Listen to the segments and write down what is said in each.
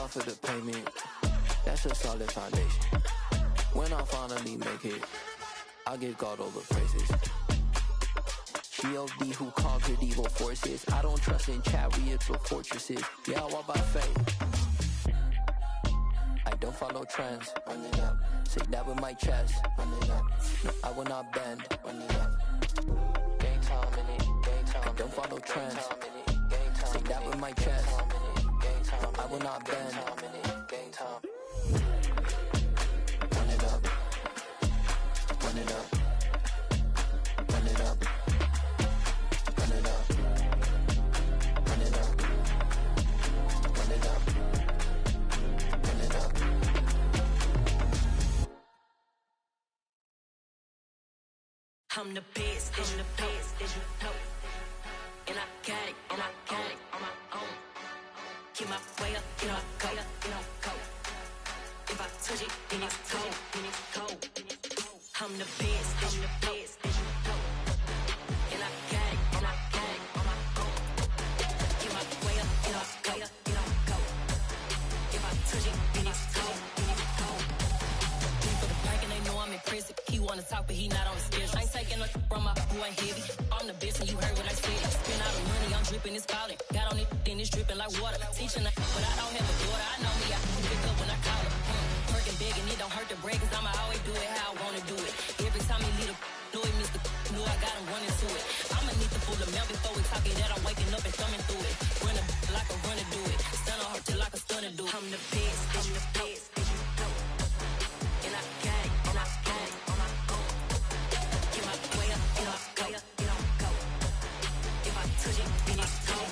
off of the payment. That's a solid foundation. When I finally make it, I give God all the praises. G.O.D. who conquered evil forces. I don't trust in chariots or fortresses. Yeah, I walk by faith. I don't follow trends. Run it up. Say that with my chest. Run it up. No, I will not bend. Run it up. Game time in it. Game time. I don't follow trends. Say that with my chest. No, I will not bend. Game time. Run it up. Run it up. Run it up. Run it up. Run it up. Run it up. Run it up. I'm the best, as you know. And I got it, on my own. Get my way up, get my go. If I touch it, then it's cold. I'm the best, as you know. And I got it, on my own. Get my way up, get my go. If I touch it, then it's cold. For the pack and they know I'm impressive. He wanna talk, but he not on the schedule. I ain't taking no from my boy heavy. I'm the best and you heard what I said. Spend all the money, I'm dripping, it's falling. Got on it, then it's dripping like water. Teaching her, but I don't have a daughter. I know me, I can pick up when I call her. Working big and it don't hurt the break, cause I'ma always do it how I wanna do it. Every time he lead a know it, Mr. Know I got him running to it. I'ma need the full amount before we talk it that I'm waking up and thumbing through it. Run a like a runner do it. Stun on her till like a stunner do it. I'm the best, as you know. And I got it, on my own. Get my way up, get my go. If I touch it, then it's cold.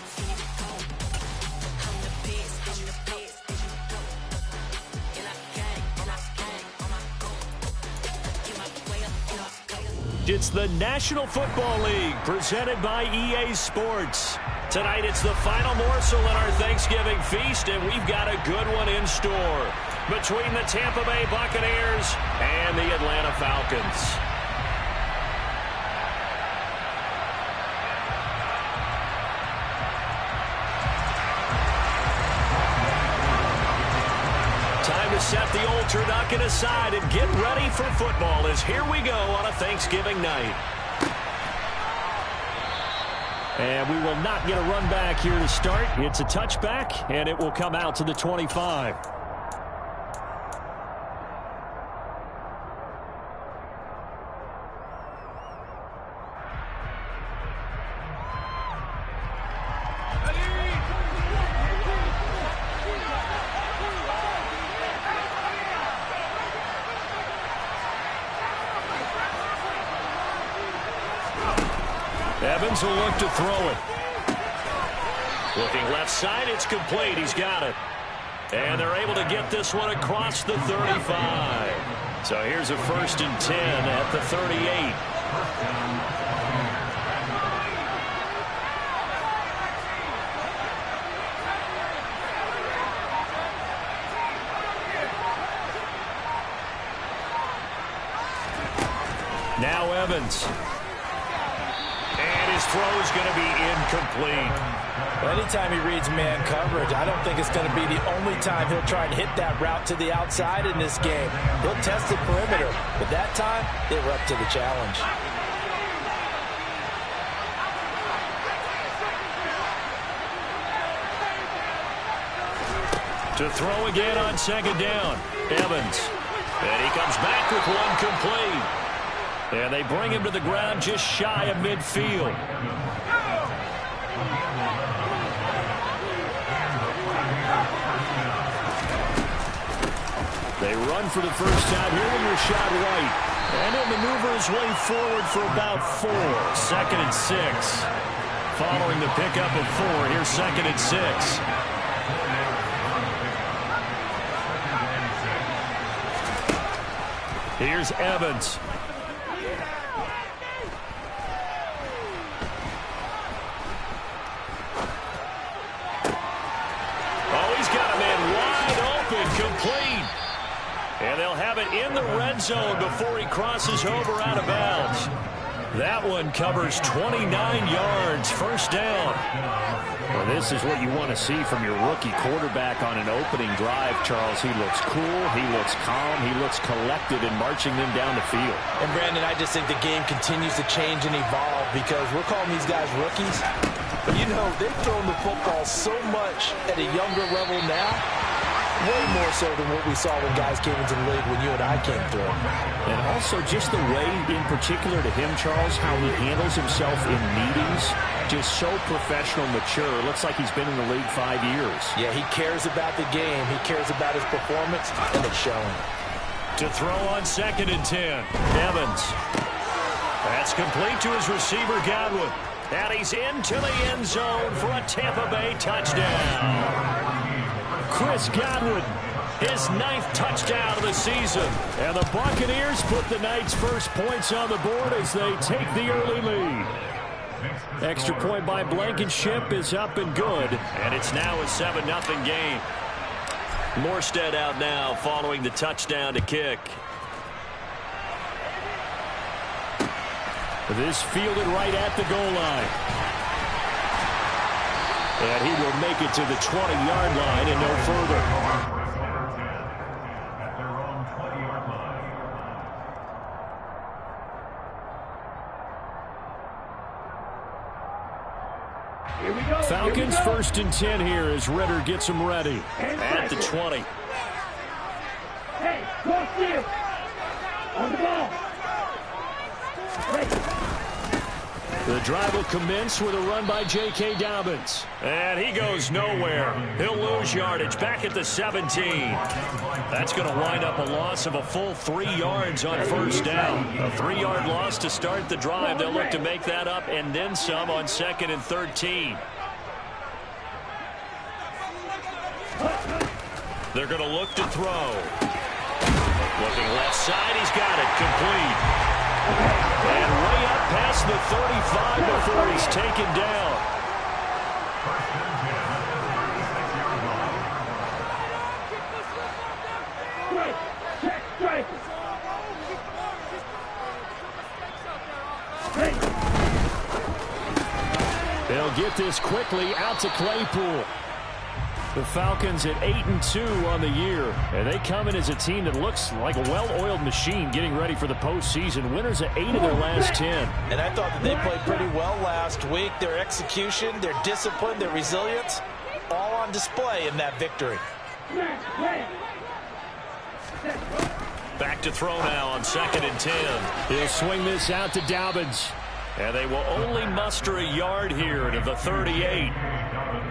I'm the best, as you know. And I got it, on my own. Get my way up, get my go. It's the National Football League presented by EA Sports. Tonight it's the final morsel in our Thanksgiving feast, and we've got a good one in store between the Tampa Bay Buccaneers and the Atlanta Falcons. Time to set the old turducken aside and get ready for football as here we go on a Thanksgiving night. And we will not get a run back here to start. It's a touchback, and it will come out to the 25. Evans will look to throw it. Looking left side, it's complete. He's got it. And they're able to get this one across the 35. So here's a 1st and 10 at the 38. Now Evans. And his throw is going to be incomplete. Anytime he reads man coverage, I don't think it's going to be the only time he'll try and hit that route to the outside in this game. He'll test the perimeter, but that time, they were up to the challenge. To throw again on 2nd down, Evans. And he comes back with one complete. And they bring him to the ground just shy of midfield. They run for the first time here with Rashad White. And he'll maneuver his way forward for about 4. 2nd and 6. Following the pickup of 4, here's 2nd and 6. Here's Evans. Oh, he's got a man wide open, complete. And they'll have it in the red zone before he crosses over out of bounds. That one covers 29 yards, first down. Well, this is what you want to see from your rookie quarterback on an opening drive, Charles. He looks cool, he looks calm, he looks collected in marching them down the field. And, Brandon, I just think the game continues to change and evolve because we're calling these guys rookies. But, you know, they've thrown the football so much at a younger level now, way more so than what we saw when guys came into the league when you and I came through. And also just the way, in particular to him, Charles, how he handles himself in meetings. Just so professional, mature. Looks like he's been in the league 5 years. Yeah, he cares about the game. He cares about his performance, and it's showing. To throw on 2nd and 10. Evans. That's complete to his receiver, Godwin. And he's into the end zone for a Tampa Bay touchdown. Chris Godwin, his 9th touchdown of the season. And the Buccaneers put the night's first points on the board as they take the early lead. Extra point by Blankenship is up and good. And it's now a 7-0 game. Morstead out now following the touchdown to kick. This fielded right at the goal line. And he will make it to the 20-yard line and no further. Falcons 1st and 10 here as Ritter gets them ready at the 20. Hey, go steal. On the ball. The drive will commence with a run by J.K. Dobbins. And he goes nowhere. He'll lose yardage back at the 17. That's going to wind up a loss of a full 3 yards on first down. A 3-yard loss to start the drive. They'll look to make that up and then some on 2nd and 13. They're going to look to throw. Looking left side, he's got it, complete. And way up past the 35 before he's taken down. They'll get this quickly out to Claypool. The Falcons at 8-2 on the year, and they come in as a team that looks like a well-oiled machine getting ready for the postseason. Winners at 8 of their last 10. And I thought that they played pretty well last week. Their execution, their discipline, their resilience, all on display in that victory. Back to throw now on 2nd and 10. He'll swing this out to Dobbins. And they will only muster a yard here to the 38.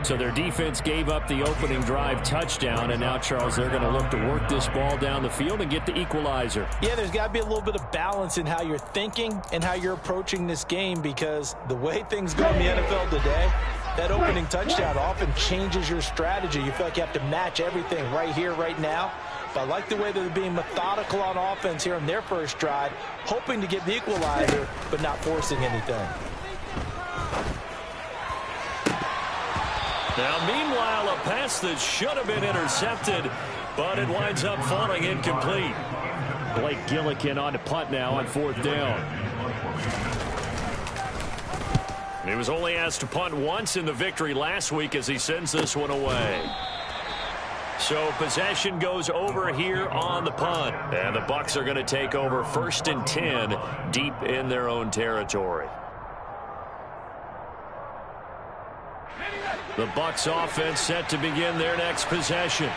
So their defense gave up the opening drive touchdown, and now, Charles, they're going to look to work this ball down the field and get the equalizer. Yeah, there's got to be a little bit of balance in how you're thinking and how you're approaching this game, because the way things go in the NFL today, that opening touchdown often changes your strategy. You feel like you have to match everything right here, right now. But I like the way they're being methodical on offense here on their first drive, hoping to get the equalizer, but not forcing anything. Now, meanwhile, a pass that should have been intercepted, but it winds up falling incomplete. Blake Gillikin on to punt now on 4th down. He was only asked to punt once in the victory last week as he sends this one away. So possession goes over here on the punt. And the Bucs are going to take over 1st and 10 deep in their own territory. The Bucs offense set to begin their next possession.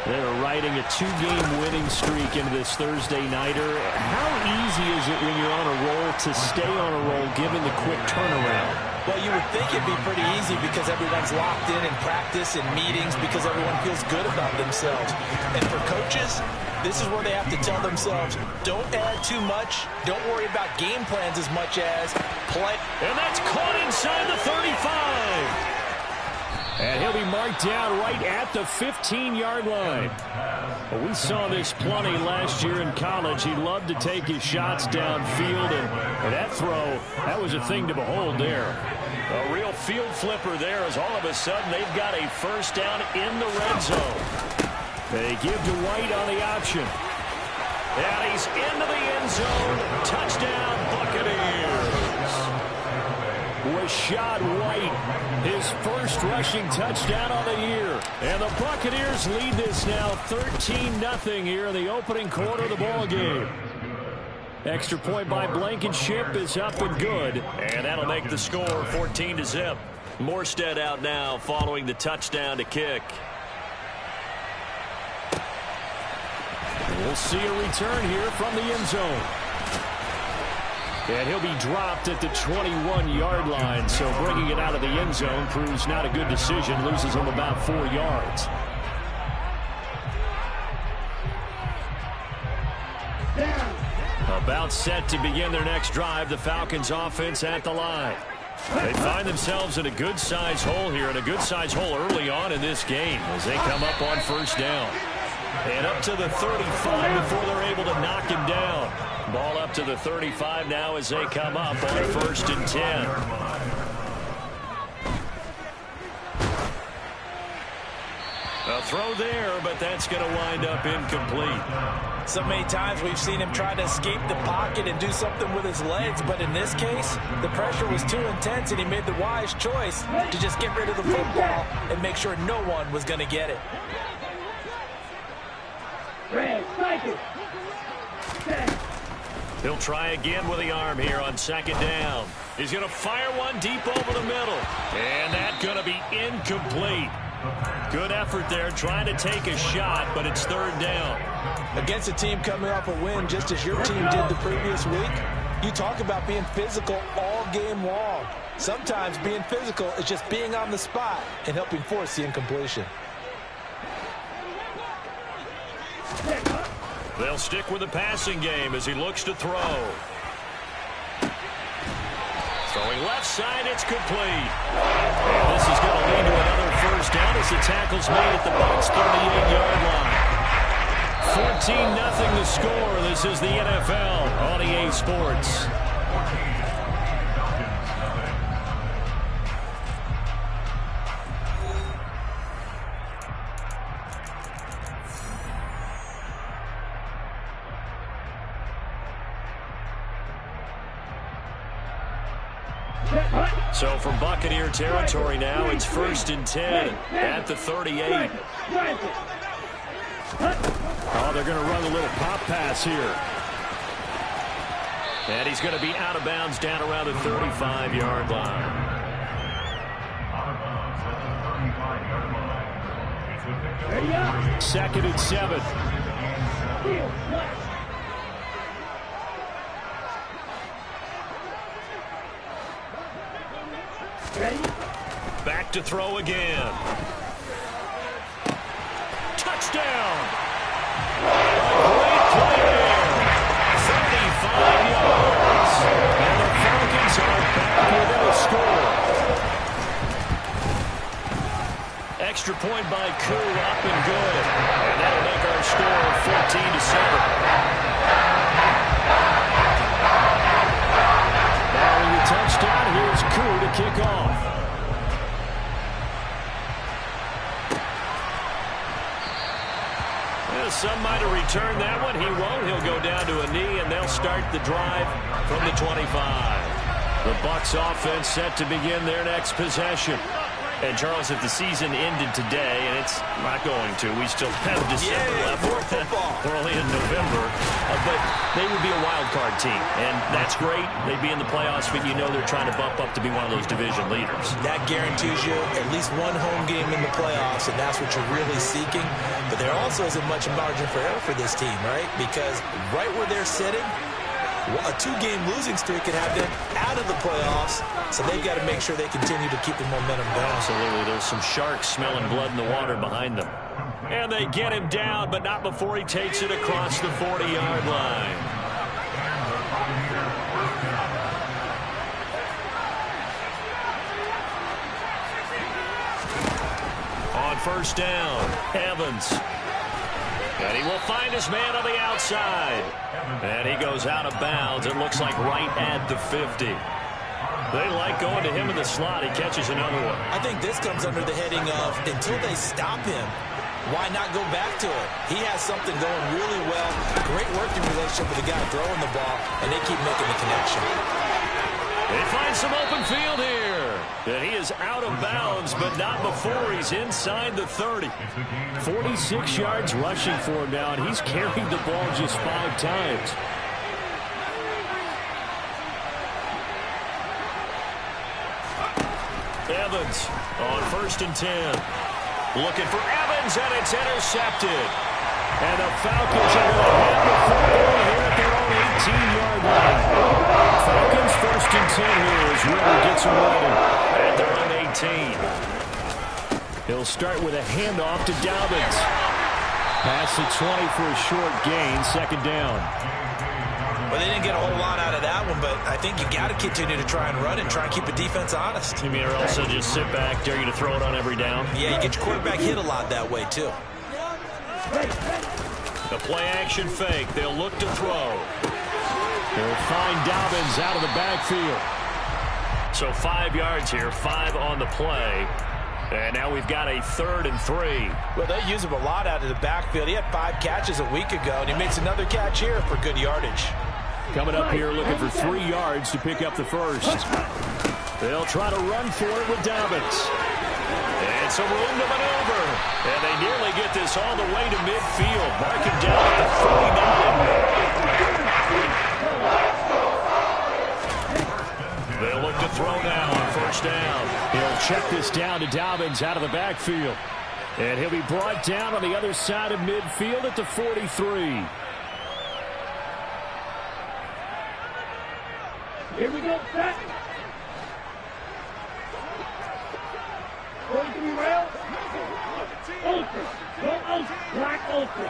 They're riding a 2-game winning streak into this Thursday nighter. How easy is it when you're on a roll to stay on a roll given the quick turnaround? Well, you would think it'd be pretty easy because everyone's locked in practice and meetings because everyone feels good about themselves. And for coaches, this is where they have to tell themselves, don't add too much, don't worry about game plans as much as play. And that's caught inside the 35. And he'll be marked down right at the 15-yard line. Well, we saw this plenty last year in college. He loved to take his shots downfield, and that throw, that was a thing to behold there. A real field flipper there as all of a sudden they've got a first down in the red zone. They give to White on the option. And he's into the end zone. Touchdown, Buccaneers. Rashad White, his first rushing touchdown on the year. And the Buccaneers lead this now 13-0 here in the opening quarter of the ball game. Extra point by Blankenship is up and good. And that'll make the score 14-0. Morstead out now following the touchdown to kick. We'll see a return here from the end zone. And he'll be dropped at the 21-yard line. So bringing it out of the end zone proves not a good decision. Loses him about 4 yards. About set to begin their next drive. The Falcons offense at the line. They find themselves in a good-sized hole here, and a good-sized hole early on in this game as they come up on first down. And up to the 35 before they're able to knock him down. Ball up to the 35 now as they come up on 1st and 10. A throw there, but that's going to wind up incomplete. So many times we've seen him try to escape the pocket and do something with his legs, but in this case, the pressure was too intense and he made the wise choice to just get rid of the football and make sure no one was going to get it. He'll try again with the arm here on 2nd down. He's going to fire one deep over the middle. And that's going to be incomplete. Good effort there trying to take a shot, but it's 3rd down. Against a team coming off a win just as your team did the previous week, you talk about being physical all game long. Sometimes being physical is just being on the spot and helping force the incompletion. They'll stick with the passing game as he looks to throw. Throwing left side, it's complete. And this is going to lead to another first down as the tackle's made at the Bucs' 38-yard line. 14-0 the score. This is the NFL on EA Sports. So from Buccaneer territory now, it's 1st and 10 at the 38. Oh, they're going to run a little pop pass here. And he's going to be out of bounds down around the 35-yard line. Second and 7. Back to throw again. Touchdown! A great play there. 35 yards. And the Falcons are back within a score. Extra point by Koo, up and good. And that'll make our score 14-7. Following the touchdown, here's Koo to kick off. Some might have returned that one. He won't. He'll go down to a knee, and they'll start the drive from the 25. The Bucs offense set to begin their next possession. And, Charles, if the season ended today, and it's not going to, we still have December left. More football. We're only in November. But they would be a wild card team, and that's great. They'd be in the playoffs, but you know they're trying to bump up to be one of those division leaders. That guarantees you at least one home game in the playoffs, and that's what you're really seeking. But there also isn't much margin for error for this team, right? Because right where they're sitting, a 2-game losing streak could have them out of the playoffs, so they've got to make sure they continue to keep the momentum going. Absolutely. There's some sharks smelling blood in the water behind them. And they get him down, but not before he takes it across the 40-yard line. On first down, Evans. And he will find his man on the outside. And he goes out of bounds. It looks like right at the 50. They like going to him in the slot. He catches another one. I think this comes under the heading of until they stop him, why not go back to it? He has something going really well. Great working relationship with the guy throwing the ball, and they keep making the connection. They find some open field here. And he is out of bounds, but not before he's inside the 30. 46 yards rushing for him now, and he's carried the ball just 5 times. Evans on 1st and 10. Looking for Evans, and it's intercepted. And the Falcons are going to have the football here at their own 18-yard line. Falcons 1st and 10 here as Ritter gets them ready at their own 18. He'll start with a handoff to Dobbins. Past the 20 for a short gain, 2nd down. Well, they didn't get a whole lot out of that one, but I think you got to continue to try and run and try and keep the defense honest. You mean or also just sit back, dare you to throw it on every down? Yeah, you get your quarterback hit a lot that way, too. The play-action fake. They'll look to throw. They'll find Dobbins out of the backfield. So 5 yards here, 5 on the play. And now we've got a 3rd and 3. Well, they use him a lot out of the backfield. He had 5 catches a week ago, and he makes another catch here for good yardage. Coming up here looking for 3 yards to pick up the first. They'll try to run for it with Dobbins. And some room to maneuver. And they nearly get this all the way to midfield. Marking down at the 49. They'll look to throw now on 1st down. He'll check this down to Dobbins out of the backfield. And he'll be brought down on the other side of midfield at the 43. Here we go, set. 43 rail. Ultra. Go ultra. Black ultra.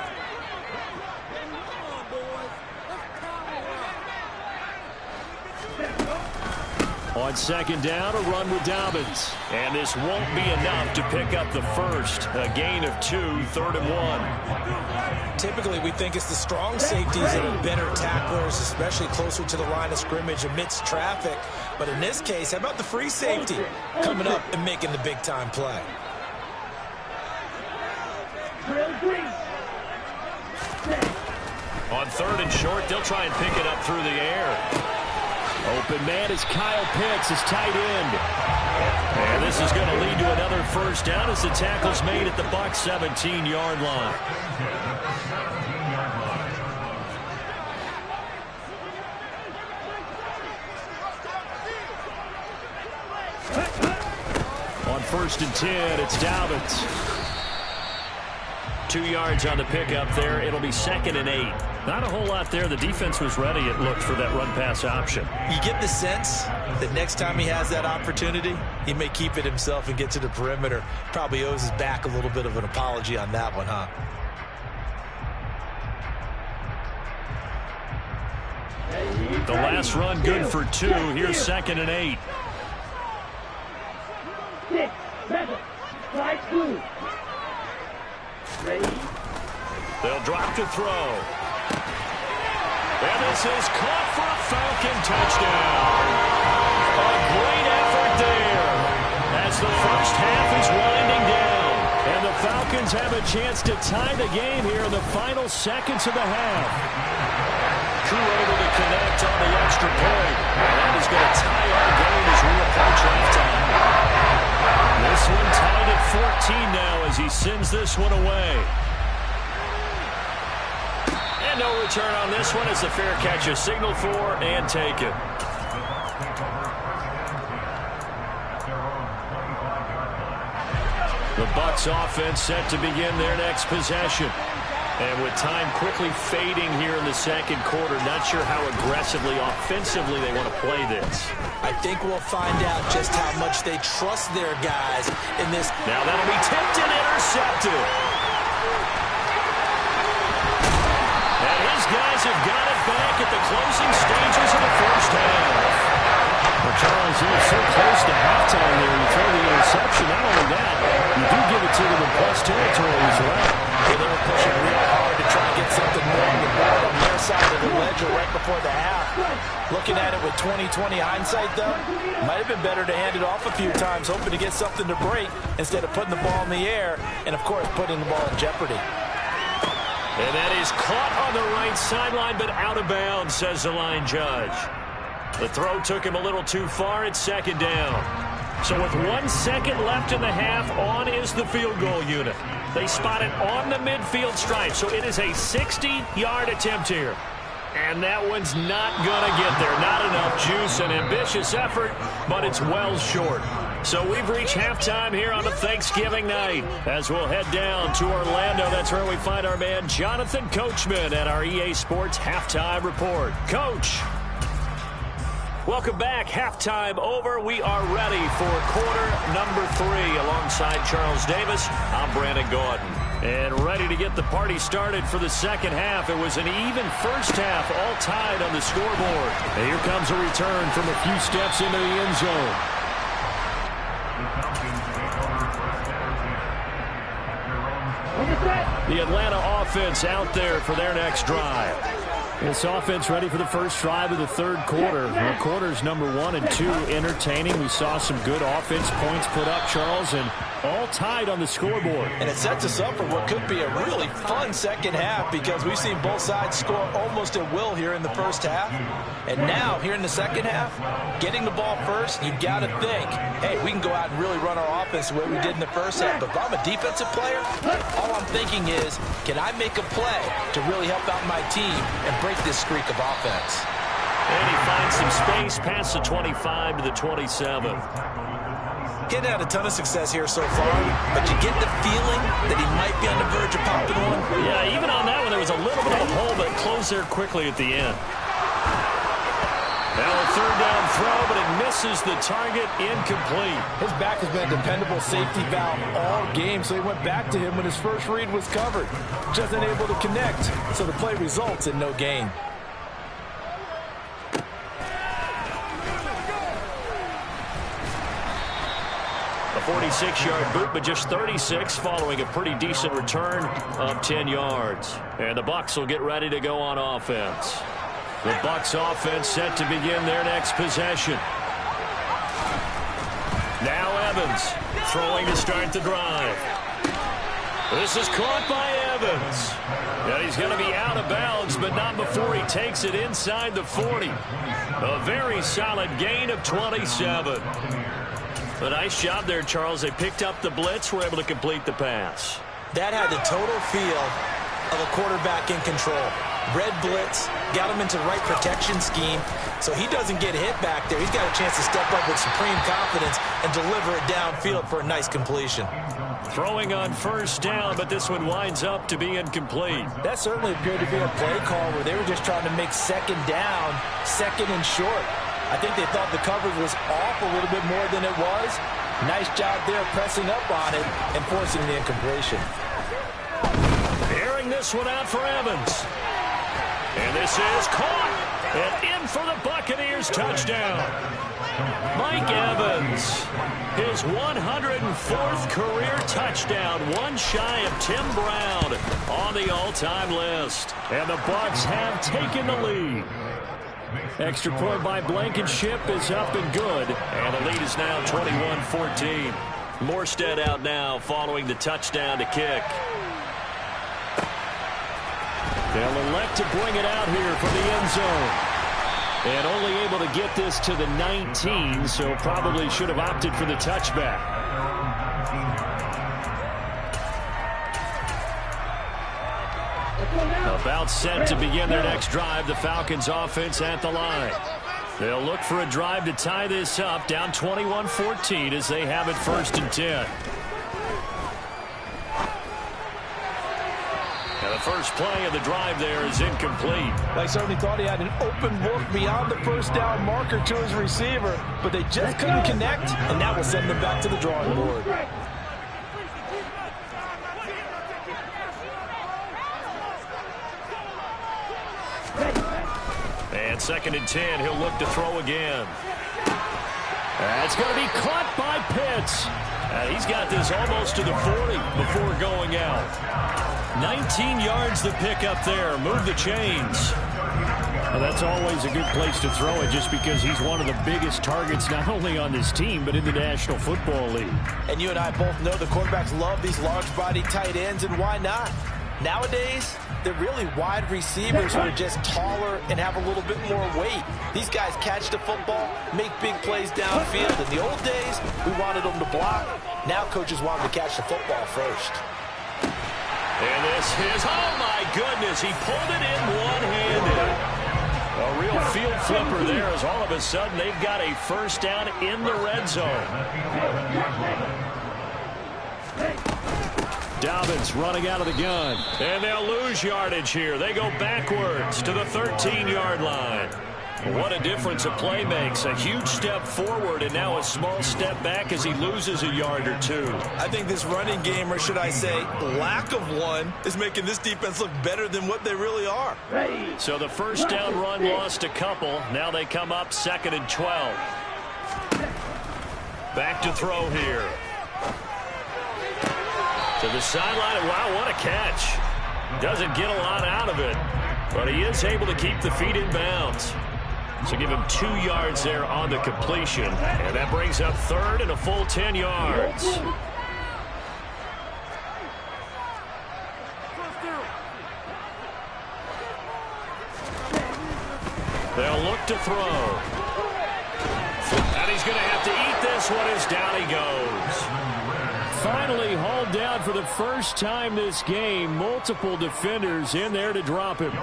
On 2nd down, a run with Dobbins. And this won't be enough to pick up the first. A gain of 2, 3rd and 1. Typically, we think it's the strong safeties that are better tacklers, especially closer to the line of scrimmage amidst traffic. But in this case, how about the free safety coming up and making the big-time play? On 3rd and short, they'll try and pick it up through the air. Open man is Kyle Pitts, his tight end. And this is going to lead to another 1st down as the tackle's made at the Bucs 17-yard line. On 1st and 10, it's Dobbins. 2 yards on the pickup there. It'll be 2nd and 8. Not a whole lot there. The defense was ready, it looked, for that run-pass option. You get the sense that next time he has that opportunity, he may keep it himself and get to the perimeter. Probably owes his back a little bit of an apology on that one, huh? The last run good for 2. Here's 2nd and 8. 6, 7, 5, 2. Ready? They'll drop to throw. And this is caught for a Falcon touchdown. A great effort there as the first half is winding down. And the Falcons have a chance to tie the game here in the final seconds of the half. Drew able to connect on the extra point. And that is going to tie our game as we approach halftime. This one tied at 14 now as he sends this one away. And no return on this one as the fair catch is signaled for and taken. The Bucs offense set to begin their next possession. And with time quickly fading here in the 2nd quarter, not sure how aggressively, offensively they want to play this. I think we'll find out just how much they trust their guys in this. Now that'll be tipped and intercepted. And his guys have got it back at the closing stages of the first half. Well, Charles, you were so close to halftime there. You throw the interception. Not only that, you do give it to them in plus territory as well. Yeah, they were pushing real hard to try and get something more on the board on their side of the ledger right before the half. Looking at it with 20/20 hindsight, though, might have been better to hand it off a few times, hoping to get something to break instead of putting the ball in the air and, of course, putting the ball in jeopardy. And that is caught on the right sideline, but out of bounds, says the line judge. The throw took him a little too far. It's second down. So with 1 second left in the half, on is the field goal unit. They spot it on the midfield stripe, so it is a 60-yard attempt here. And that one's not going to get there. Not enough juice, an ambitious effort, but it's well short. So we've reached halftime here on a Thanksgiving night. As we'll head down to Orlando, that's where we find our man Jonathan Coachman at our EA Sports Halftime Report. Coach. Welcome back. Halftime over. We are ready for quarter number 3. Alongside Charles Davis, I'm Brandon Gordon. And ready to get the party started for the second half. It was an even first half, all tied on the scoreboard. And here comes a return from a few steps into the end zone. The Atlanta offense out there for their next drive. This offense ready for the first drive of the third quarter. Well, quarters number 1 and 2 entertaining. We saw some good offense points put up, Charles, and all tied on the scoreboard. And it sets us up for what could be a really fun second half because we've seen both sides score almost at will here in the first half. And now, here in the second half, getting the ball first, you've got to think, hey, we can go out and really run our offense the way we did in the first half. But if I'm a defensive player, all I'm thinking is, can I make a play to really help out my team and break this streak of offense? And he finds some space past the 25 to the 27. Getting had a ton of success here so far, but you get the feeling that he might be on the verge of popping one. Yeah, even on that one, there was a little bit of a hole, but it closed there quickly at the end. Now a third down throw, but it misses the target, incomplete. His back has been a dependable safety valve all game, so he went back to him when his first read was covered. Just unable to connect, so the play results in no gain. A 46-yard boot, but just 36 following a pretty decent return of 10 yards. And the Bucs will get ready to go on offense. The Bucs offense set to begin their next possession. Now Evans throwing to start the drive. This is caught by Evans. And he's going to be out of bounds, but not before he takes it inside the 40. A very solid gain of 27. A nice job there, Charles. They picked up the blitz, were able to complete the pass. That had the total feel of a quarterback in control. Red blitz, got him into the right protection scheme, so he doesn't get hit back there. He's got a chance to step up with supreme confidence and deliver it downfield for a nice completion. Throwing on first down, but this one winds up to be incomplete. That certainly appeared to be a play call where they were just trying to make second down, second and short. I think they thought the coverage was off a little bit more than it was. Nice job there pressing up on it and forcing the incompletion. Airing this one out for Evans. And this is caught and in for the Buccaneers touchdown. Mike Evans, his 104th career touchdown, one shy of Tim Brown on the all-time list. And the Bucs have taken the lead. Extra point by Blankenship is up and good. And the lead is now 21-14. Morstead out now following the touchdown to kick. They'll elect to bring it out here from the end zone. And only able to get this to the 19, so probably should have opted for the touchback. About set to begin their next drive, the Falcons offense at the line. They'll look for a drive to tie this up, down 21-14 as they have it 1st and 10. And the first play of the drive there is incomplete. They certainly thought he had an open look beyond the first down marker to his receiver, but they just couldn't connect, and that will send them back to the drawing board. And 2nd and 10, he'll look to throw again. That's going to be caught by Pitts. He's got this almost to the 40 before going out. 19 yards the pick up there. Move the chains. Well, that's always a good place to throw it just because he's one of the biggest targets not only on this team but in the National Football League. And you and I both know the quarterbacks love these large-body tight ends, and why not? Nowadays, they're really wide receivers who are just taller and have a little bit more weight. These guys catch the football, make big plays downfield. In the old days, we wanted them to block. Now coaches want them to catch the football first. And this is, oh my goodness, he pulled it in one-handed. A real field flipper there as all of a sudden they've got a first down in the red zone. Dobbins running out of the gun. And they'll lose yardage here. They go backwards to the 13-yard line. What a difference a play makes. A huge step forward and now a small step back as he loses a yard or two. I think this running game, or should I say lack of one, is making this defense look better than what they really are. So the first down run lost a couple. Now they come up 2nd and 12. Back to throw here. To the sideline. Wow, what a catch. Doesn't get a lot out of it, but he is able to keep the feet in bounds. So give him 2 yards there on the completion. And that brings up 3rd and a full 10 yards. They'll look to throw. And he's going to have to eat this one as down he goes. Finally hauled down for the first time this game. Multiple defenders in there to drop him.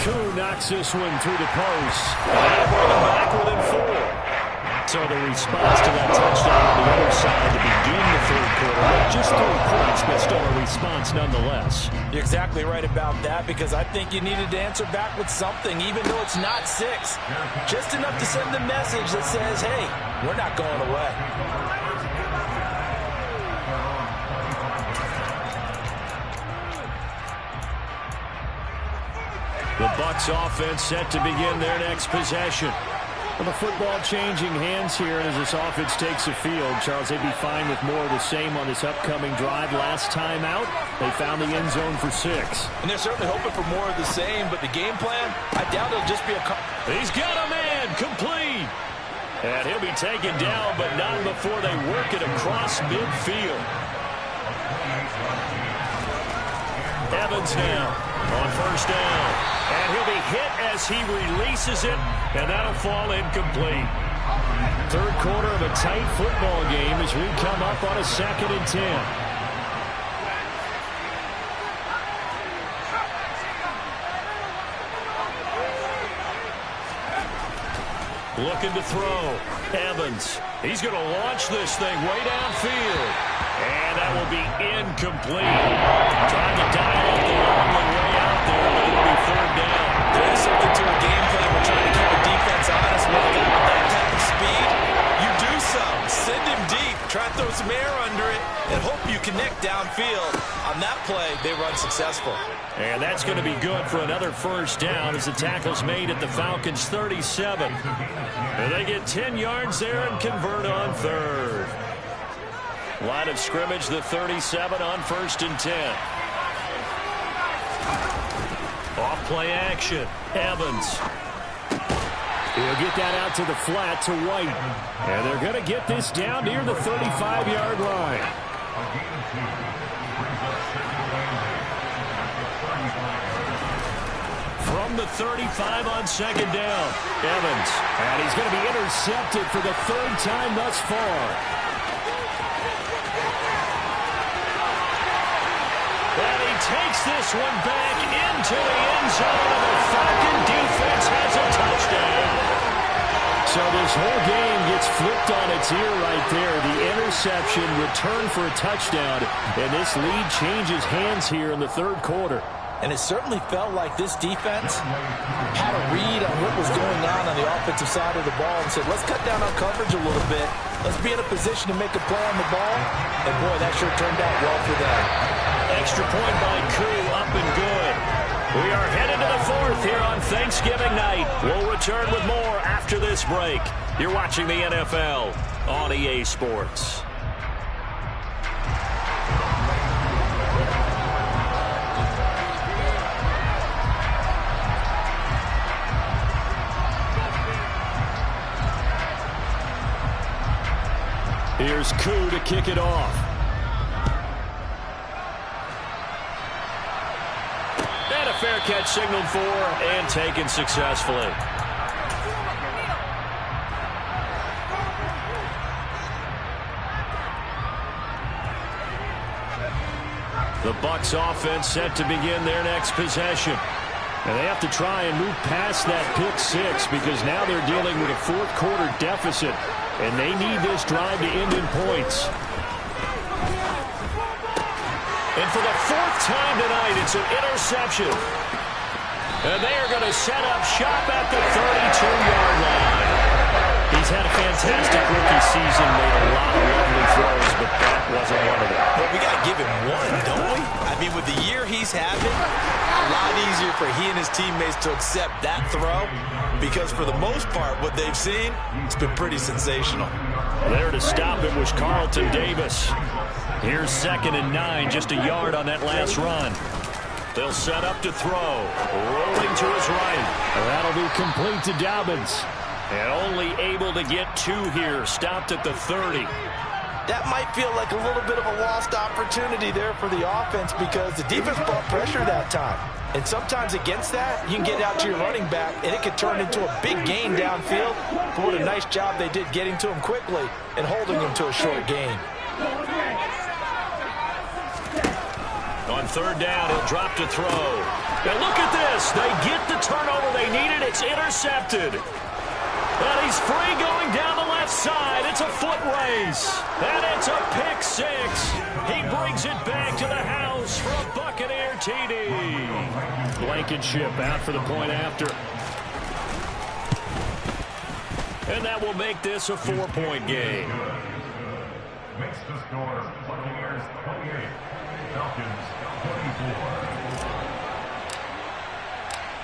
Koo knocks this one through the post. And bring him back within 4. So the response to that touchdown on the other side to begin the third quarter. Just 3 points, but still a response nonetheless. You're exactly right about that, because I think you needed to answer back with something, even though it's not 6. Just enough to send the message that says, hey, we're not going away. The Bucs offense set to begin their next possession. Well, the football changing hands here, and as this offense takes the field, Charles, they'd be fine with more of the same on this upcoming drive. Last time out, they found the end zone for 6. And they're certainly hoping for more of the same, but the game plan, I doubt it'll just be a... He's got a man, complete. And he'll be taken down, but not before they work it across midfield. Evans now on first down. And he'll be hit as he releases it, and that'll fall incomplete. Third quarter of a tight football game as we come up on a 2nd and 10. Looking to throw. Evans. He's going to launch this thing way downfield. And that will be incomplete. Trying to dial up the long one way out there, but it'll be 3rd down. There's something to a game plan. We're trying to keep the defense honest with a guy with that type of speed. You do so. Send him deep. Try and throw some air under it and hope you connect downfield. On that play, they run successful. And that's going to be good for another first down as the tackle's made at the Falcons' 37. And they get 10 yards there and convert on 3rd. Line of scrimmage, the 37 on 1st and 10. Off play action. Evans. He'll get that out to the flat to White. And they're going to get this down near the 35-yard line. From the 35 on 2nd down. Evans. And he's going to be intercepted for the 3rd time thus far. And he takes this one back into the end zone, and the Falcon defense has a touchdown. So this whole game gets flipped on its ear right there. The interception, return for a touchdown, and this lead changes hands here in the 3rd quarter. And it certainly felt like this defense had a read on what was going on the offensive side of the ball and said, let's cut down on coverage a little bit. Let's be in a position to make a play on the ball. And, boy, that sure turned out well for them. Extra point by Koo, up and good. We are headed to the 4th here on Thanksgiving night. We'll return with more after this break. You're watching the NFL on EA Sports. Here's Koo to kick it off. And a fair catch signaled for and taken successfully. The Bucs offense set to begin their next possession. And they have to try and move past that pick six because now they're dealing with a fourth quarter deficit. And they need this drive to end in points. And for the fourth time tonight, it's an interception. And they are going to set up shop at the 32-yard line. He's had a fantastic rookie season, made a lot of lovely throws, but that wasn't one of them. But we got to give him one, don't we? I mean, with the year he's having, a lot easier for he and his teammates to accept that throw because for the most part, what they've seen, it's been pretty sensational. There to stop it was Carlton Davis. Here's 2nd and 9, just a yard on that last run. They'll set up to throw. Rolling to his right. That'll be complete to Dobbins. And only able to get 2 here. Stopped at the 30. That might feel like a little bit of a lost opportunity there for the offense because the defense brought pressure that time. And sometimes against that, you can get out to your running back, and it could turn into a big gain downfield. But what a nice job they did getting to him quickly and holding him to a short gain. On 3rd down, he'll drop to throw. Now look at this. They get the turnover they needed. It's intercepted. And he's free going down the left side. It's a foot race. And it's a pick six. He brings it back to the house for a Buccaneer TD. Blankenship out for the point after. And that will make this a 4-point game. Makes the score Buccaneers 28, Falcons 24.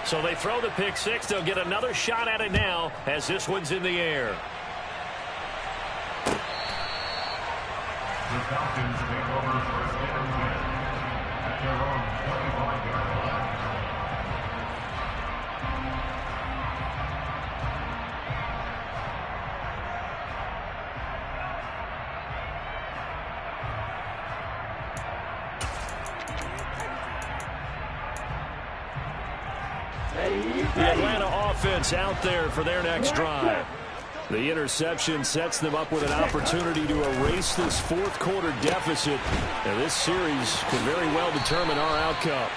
So they throw the pick six. They'll get another shot at it now as this one's in the air. The Falcons take over first and 10 at their own 25-yard line. The Atlanta offense out there for their next drive. The interception sets them up with an opportunity to erase this fourth quarter deficit. And this series could very well determine our outcome.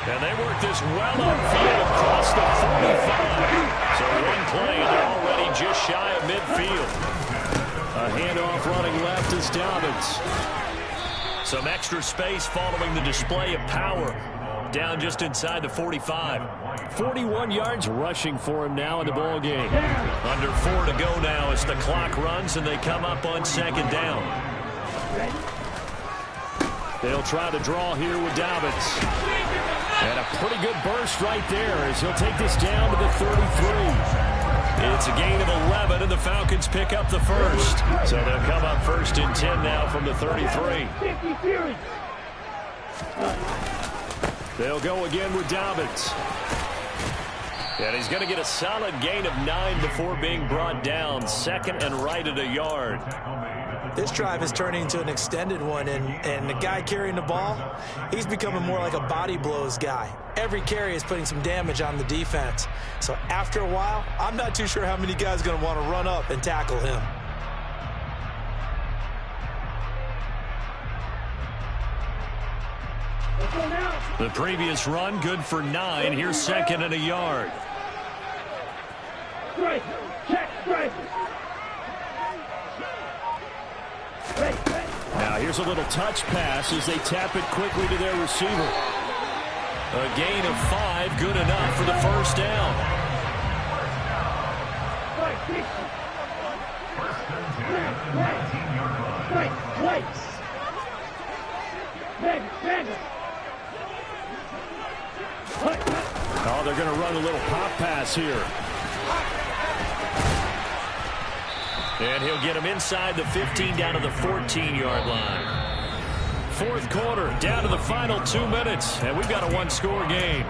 And they work this well upfield across the 45. So one play, and they're already just shy of midfield. A handoff running left is Dobbins. Some extra space following the display of power. Down just inside the 45. 41 yards rushing for him now in the ball game. Under 4 to go now as the clock runs and they come up on 2nd down. They'll try to draw here with Dobbins. And a pretty good burst right there as he'll take this down to the 33. It's a gain of 11 and the Falcons pick up the first. So they'll come up 1st and 10 now from the 33. They'll go again with Dobbins. And he's going to get a solid gain of 9 before being brought down. 2nd and right at a yard. This drive is turning into an extended one, and the guy carrying the ball, he's becoming more like a body blows guy. Every carry is putting some damage on the defense. So after a while, I'm not too sure how many guys are going to want to run up and tackle him. The previous run, good for 9. Here's 2nd and a yard. Strike. Check. Strike. Now here's a little touch pass as they tap it quickly to their receiver. A gain of 5, good enough for the first down. First and 10, 19-yard line. Oh, they're going to run a little pop pass here. And he'll get him inside the 15 down to the 14-yard line. Fourth quarter, down to the final 2 minutes, and we've got a one-score game.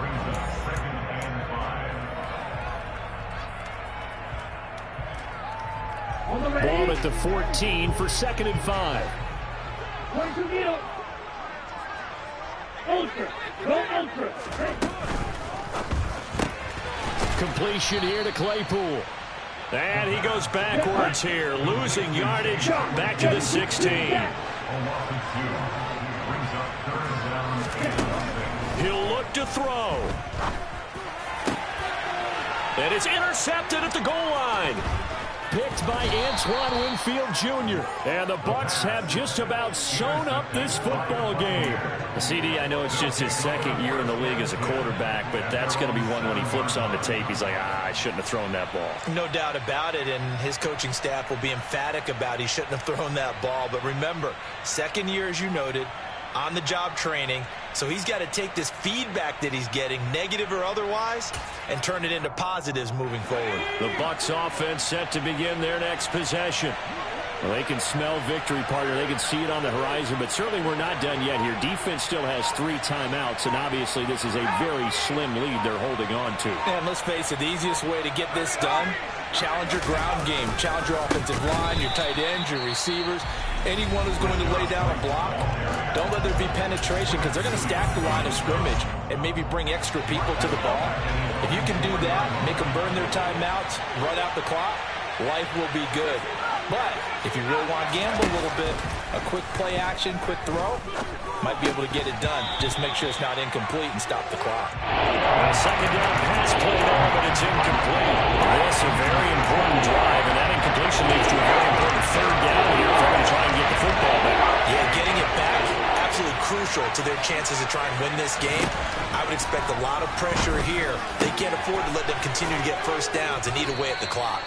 Ball to at the 14 for 2nd and 5. Completion here to Claypool. And he goes backwards here, losing yardage back to the 16. He'll look to throw. And it's intercepted at the goal line. Picked by Antoine Winfield Jr. And the Bucs have just about sewn up this football game. CD, I know it's just his 2nd year in the league as a quarterback, but that's going to be one when he flips on the tape. He's like, I shouldn't have thrown that ball. No doubt about it, and his coaching staff will be emphatic about he shouldn't have thrown that ball. But remember, 2nd year, as you noted, on-the-job training. So he's got to take this feedback that he's getting, negative or otherwise, and turn it into positives moving forward. The Bucs offense set to begin their next possession. Well, they can smell victory, partner. They can see it on the horizon, but certainly we're not done yet here. Defense still has 3 timeouts, and obviously this is a very slim lead they're holding on to. And let's face it, the easiest way to get this done, challenge your ground game, challenge your offensive line, your tight ends, your receivers, anyone who's going to lay down a block. Don't let there be penetration because they're going to stack the line of scrimmage and maybe bring extra people to the ball. If you can do that, make them burn their timeouts, run out the clock, life will be good. But if you really want to gamble a little bit, a quick play action, quick throw, might be able to get it done. Just make sure it's not incomplete and stop the clock. A 2nd down pass played on, but it's incomplete. This a very important drive, and that incompletion leads to a very important 3rd down here if they're going to try and get the football back. Yeah, getting it back, absolutely crucial to their chances to try and win this game. I would expect a lot of pressure here. They can't afford to let them continue to get 1st downs and eat away at the clock.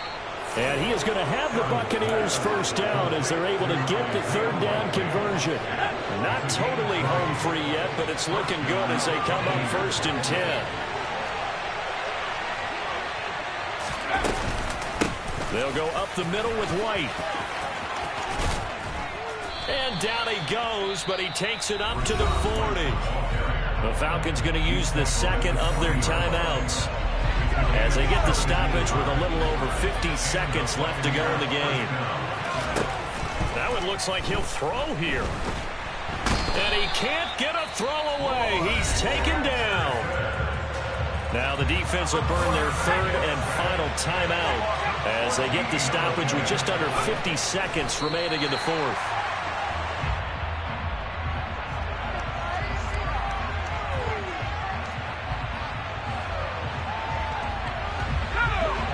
And he is going to have the Buccaneers 1st down as they're able to get the 3rd down conversion. Not totally home free yet, but it's looking good as they come up 1st and 10. They'll go up the middle with White. And down he goes, but he takes it up to the 40. The Falcons going to use the 2nd of their timeouts as they get the stoppage with a little over 50 seconds left to go in the game. That one looks like he'll throw here. And he can't get a throw away. He's taken down. Now the defense will burn their 3rd and final timeout as they get the stoppage with just under 50 seconds remaining in the 4th.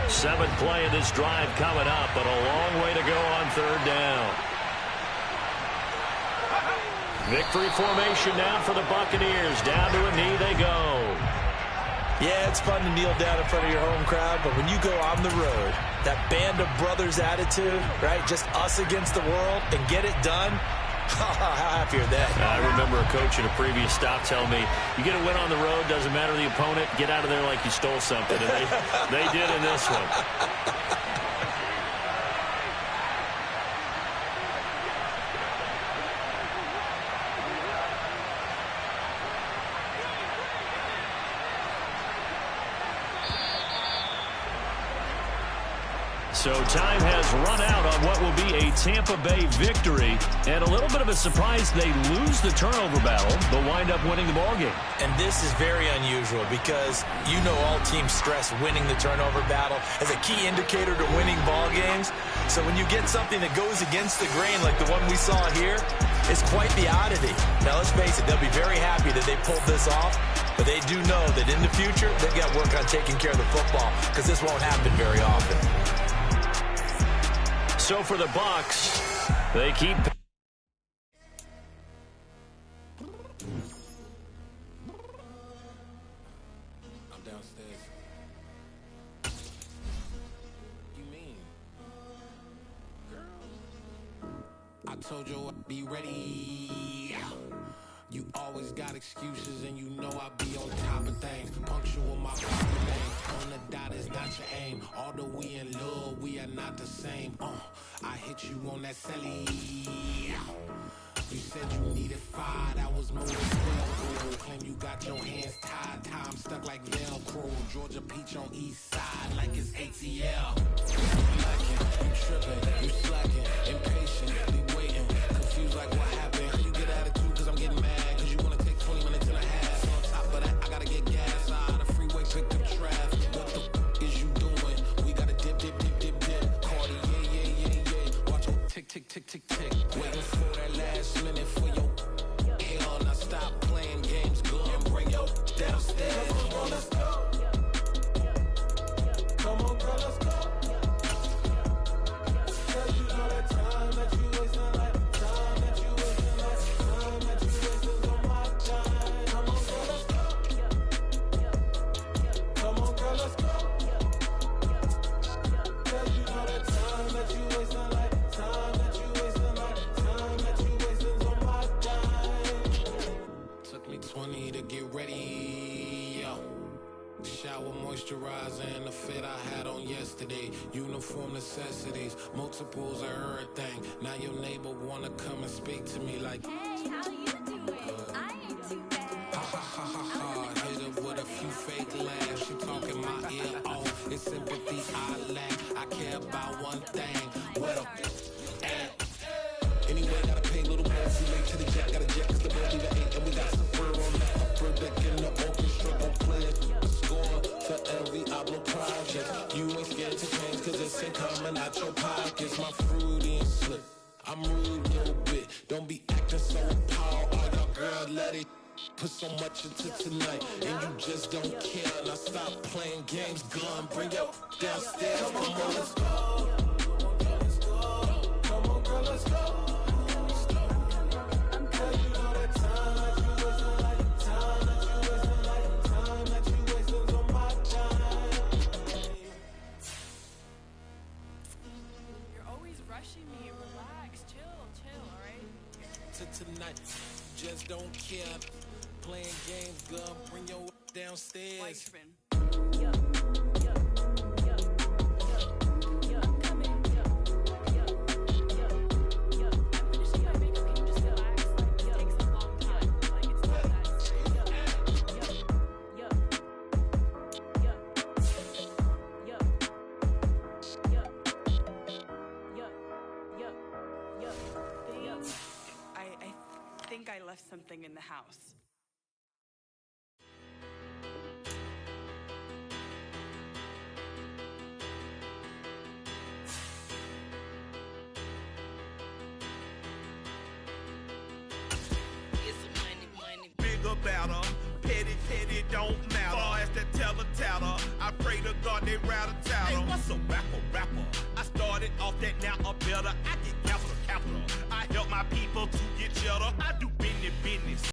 Seventh play of this drive coming up, but a long way to go on 3rd down. Victory formation now for the Buccaneers. Down to a knee they go. Yeah, it's fun to kneel down in front of your home crowd, but when you go on the road, that band of brothers attitude, right, just us against the world, and get it done, how happy are they? I remember a coach at a previous stop telling me, you get a win on the road, doesn't matter the opponent, get out of there like you stole something. And they did in this one. So time has run out on what will be a Tampa Bay victory. And a little bit of a surprise, they lose the turnover battle, but wind up winning the ballgame. And this is very unusual because you know all teams stress winning the turnover battle as a key indicator to winning ball games. So when you get something that goes against the grain like the one we saw here, it's quite the oddity. Now let's face it, they'll be very happy that they pulled this off, but they do know that in the future, they've got to work on taking care of the football because this won't happen very often. So for the Bucs, they keep... I'm downstairs. You mean? Girl, I told you I'd be ready. You always got excuses and you know I be on top of things. Punctual my proper name. On the dot is not your aim. Although we in love, we are not the same. I hit you on that celly. You said you needed 5, that was more than 12. Claim you got your hands tied, time stuck like Velcro. Georgia Peach on east side like it's ATL. faking, you tripping, you slacking, impatient, be waiting, confused like what happened. How you get attitude cause I'm getting mad, cause you wanna take 20 minutes and a half. On top of that, I gotta get gas out of the freeway, pick up traffic. What the is you doing? We gotta dip, dip, dip, dip, dip. Cardi, yeah. Watch your tick, tick, tick, tick, tick. Waiting for that last minute for your hell. Now stop playing games, go and bring your downstairs. Come on, girl, let's go. Come on, girl, let's go. Cause you know that time that you wasting, like time that you wasting, like time that you wasting on my time. Come on, girl, let's go. Come on, girl, let's go. Cause you know that time that you wasting, like time that you wasting, like time that you wasting on my time. Took me 20 to get ready, yo. Shower, moisturizer, and the fit I had on yesterday. Uniform necessities, multiples of everything. Now your neighbor wanna come and speak to me like, Hey, how you doing? I ain't too bad. ha ha ha ha ha. Hit her with a few fake laughs. She talking my ear off. It's sympathy I lack. I care about one thing. Where the at? Anyway, gotta pay a little more. See late to the jet, gotta jet cause the boat leave at 8. And we got some fur on the upper deck in the orchestra. Gon' play it. Score for every Ablo project. You ain't scared to change cause it's ain't coming out your pockets. My fruity and slip. I'm rude a little bit. Don't be acting so appalled. Oh, y'all girl, let it put so much into tonight. And you just don't care. Now stop playing games. Gun, bring your downstairs. Come on, girl, let's go. Come on, girl, let's go. Cause you know that time that you wasting, like time that you wasting, like time that you wasting on my time. You're always rushing me. Relax, chill, alright? To tonight, just don't care. Playing games, girl, bring your downstairs. White spin. I think I left something in the house. Bigger, better, petty, don't matter. Far as the teller, I pray to God they rattle tattle. Hey, what's a rapper? I started off that, now a better. I get capital. I help my people